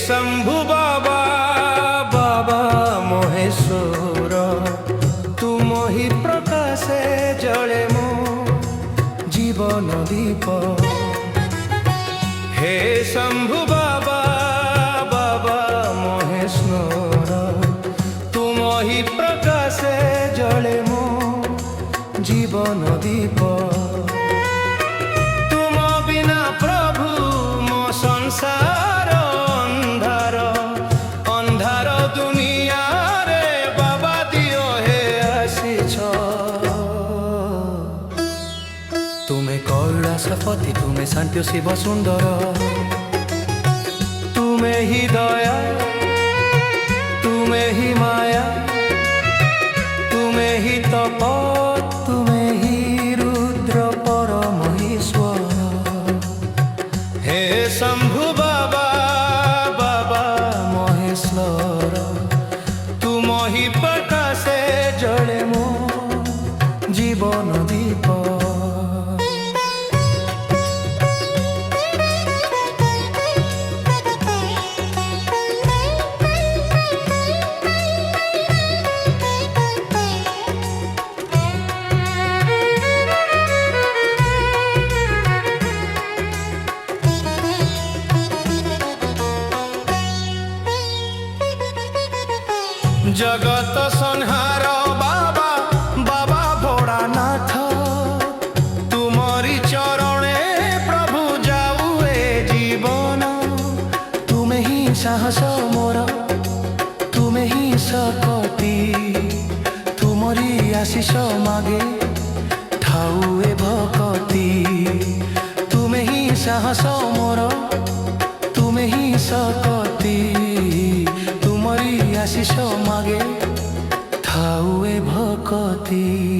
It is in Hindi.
शंभु बाबा बाबा महेश्वर तुम ही प्रकाशे जले मो जीवन दीप हे शंभु बाबा बाबा महेश्वर तुम ही प्रकाशे जले मो जीवन दीप तुम बिना प्रभु मो संसार अंधार अंधार दुनिया रे बाबा दियो हे आसीछ तुम्हें कैलासपति तुम्हें शांति शिव सुंदर तुम्हें ही दया तुम्हें ही माया तुम्हें ही तप तुम्हें ही रुद्र परम ईश्वर हे शंभु बाबा बाबा महेश्वर तुम ही प्रकाशे जले मो जीवन दीप जगत संहार बाबा बाबा भोलानाथ तुमरी चरणे प्रभु जाऊ ए जीवन तुम्हें ही साहस मोर तुम्हें ही शक्ति तुमरी आशीष मागे ठाऊ ए भक्ति तुम्हें ही साहस मोर तुम्हें ही शक्ति तुमरी आशीष मागे थाऊ ए भक्ति।